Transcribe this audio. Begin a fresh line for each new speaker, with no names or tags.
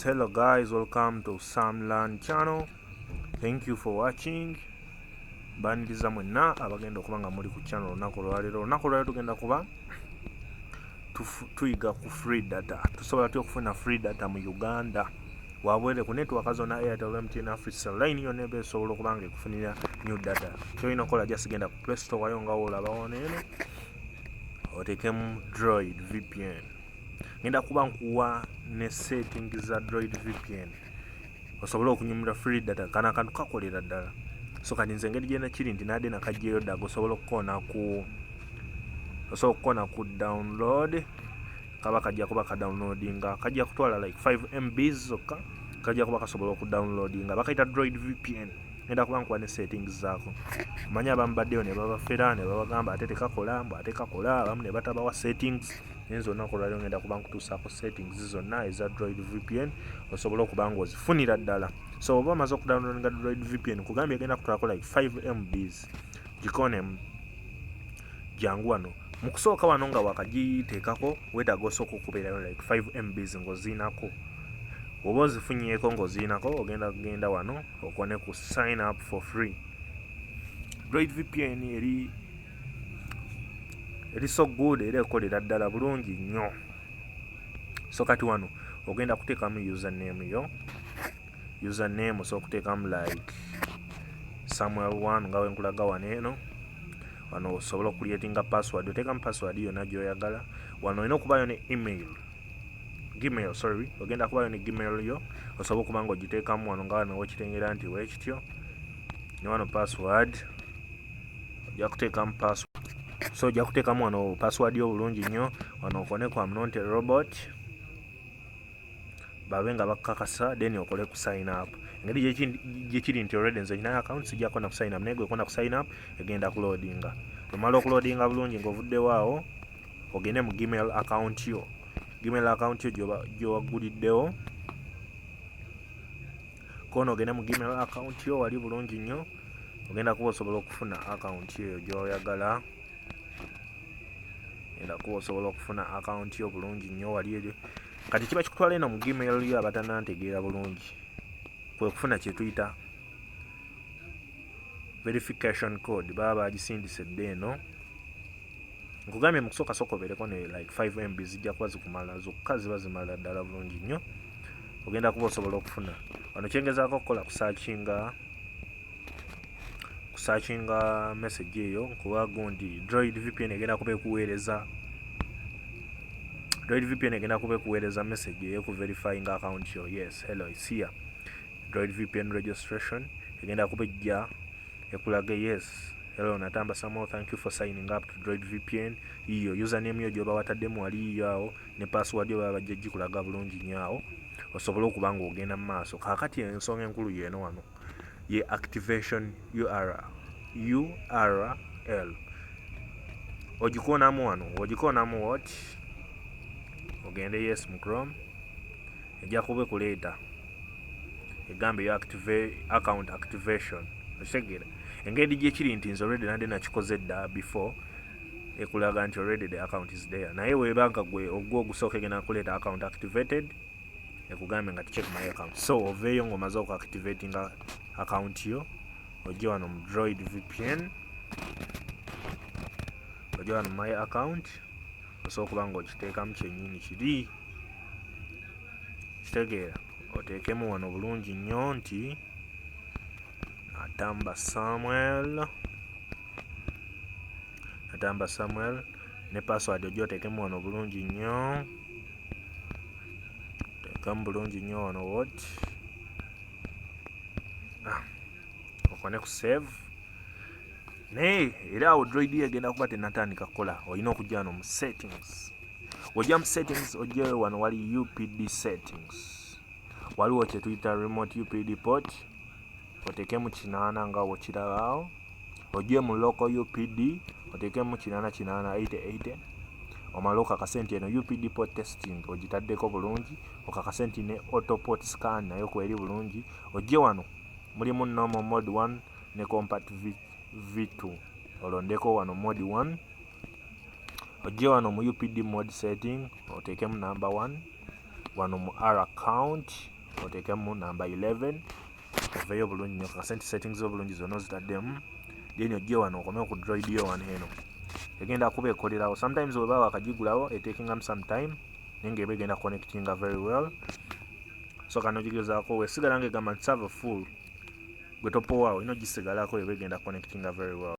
hello guys, welcome to Samland channel. Thank you for watching. Baniriza mwenna abagenda okuba nga muli ku channel olunaku olwaleero tugenda kuba tuyiga ku free data. Tusobola tutya okufuna free data mu Uganda wabwere ku network zonna Airtel, MTN, Africell line yonna eba esobola okuba nga ekufunira new data. Kyolina okukola just genda ku Play Store wayo nga olabawo neeno oteekemu Droid VPN. Ngenda kuba nkuwa ne settings za Droid VPN osobola okunyumira free data kana akantu kakolera ddala. So kati nze engeri gyena kiri nti nadde nakajjeyo ddaga osobola okukona ku download kaba kajja kuba ka downloadinga kajja kutwala like 5 MB zokka kajja kuba kasobola okudownloadinga bakayita Droid VPN. Ngenda kuba nkuwa ne settings zaako. Manya abamu baddeyo ne babafera ne babagamba ate tekakola mbu ate kakola, abamu ne batabawa settings. Enzo nakola leo ngenda kuba nkutuusaako settings zonna eza Droid VPN osobola okuba nga ozifunira ddala. So oba omaze okudownloadinga Droid VPN kugambye egenda kutwalako like 5 MBs. Gikonemu jangu wano mu kusooka wano nga wakagiteekako weetaaga osooka okubeerayo like 5 MBs ng'oziinako. Oba ozifunyeeko ng'oziinako ogenda kugenda wano okone ku sign up for free. Droid VPN eri so good era ekolera ddala bulungi nnyo. So kati wano ogenda kuteekamu username yo. Username osobola okuteekamu like Samuel1 nga wenkulaga wano eno. Wano osobola okucreatinga password, oteekamu password yonna gy'oyagala. Wano olina okubayo ne Gmail, ogenda kubayo ne Gmail yo osobola okuba nga ogiteekamu wano nga wano wekitengera nti weekityo. Ne wano password ojja kuteekamu password. So ojja kuteekamu wano password yo bulungi nnyo. Wano okone ku I'm not a robot babe nga bakakasa then okole ku sign up. Engeri gyekiri nti already nze nyina account sijjako na ku sign up naye gwe okona ku sign up egenda kuloadinga. Omala okuloadinga bulungi ng'ovuddewo awo ogende mu Gmail account yo. Gmail account yo gy'owaguliddewo kono ogende mu Gmail account yo wali bulungi nnyo. Ogenda kuba osobola okufuna account yo gy'oyagala. Ogenda kuba osobola okufuna account yo bulungi nnyo wali eyo. Kati kiba kikutwala eno mu Gmail yo abatanantegeera bulungi kwe kufuna kye tuyita verification code baba bagisindise dde eno. Nkugambye mu kusooka obeereko ne like 5 MB zijja kuba zikumala zokka ziba zimala ddala bulungi nnyo. Ogenda kuba osobola okufuna wano kyengezaako okukola kusaakinga message eyo kuba gundi Droid VPN egenda kuba ekuweereza message eyo ku verifying account yo. Yes, hello, it's here. Droid VPN registration egenda kuba ejja ekulage yes, hello Natamba Samuel, thank you for signing up to Droid VPN. Iyo username yo gyoba wataddemu wali awo ne password yo baba bajja gikulaga bulungi nnyo awo osobola okuba nga ogenda mu maaso. Kaakati ensonga enkulu yeeno wano ye activation URL. Ogikoonamu wano, ogikoonamu what? Ogende yes mu Chrome ejja kuba ekuleeta egambe yo account activation. Okitegeera engeri gyekiri nti nze already nadde nakikoze dda before ekulaga nti already the account is there. Naye weebanga gwe ogusooka egenda kuleeta account activated ekugambe nga check my account. So oveeyo ng'omaze okuactivatinga account yo ojje wano mu Droid VPN, ojje wano my account osobola okuba nga okiteekamu kyennyini kiri. Kitegeera oteekemu wano bulungi nnyo nti Natamba Samuel ne password ojja oteekemu wano bulungi nnyo. Teekamu bulungi nnyo wano what okone ku save. Naye era awo Droid egenda kuba tennatandika kukola. Olina okujja wano mu settings. Ojja mu settings ojje wano wali UPD settings. Waliwo kye tuyita remote UPD port oteekemu 8 nga wokiraba awo. Ojje mu local UPD oteekemu 8880. Omala okakase nti eno UPD port testing ogitaddeko bulungi. Okakase nti ne auto port scan nayo kweri bulungi. Ojje wano mulimu normal mode 1 ne compact V2 olondeko wano mode 1. Ojje wano mu UPD mode setting oteekemu number 1. wano mu R account oteekemu number 11 oveeyo bulungi nnyo kasenti settings obulungi zonna ozitaddemu then ojje wano okomeo ku droid yo wano eno egenda kuba ekolerawo sometimes weba wakagigulawo etakingamu some time naye nga eba egenda connectinga very well so kano gigezaako wesigala nga egamba nti server full gwe topowaawo ino gisigalako eba egenda connectinga very well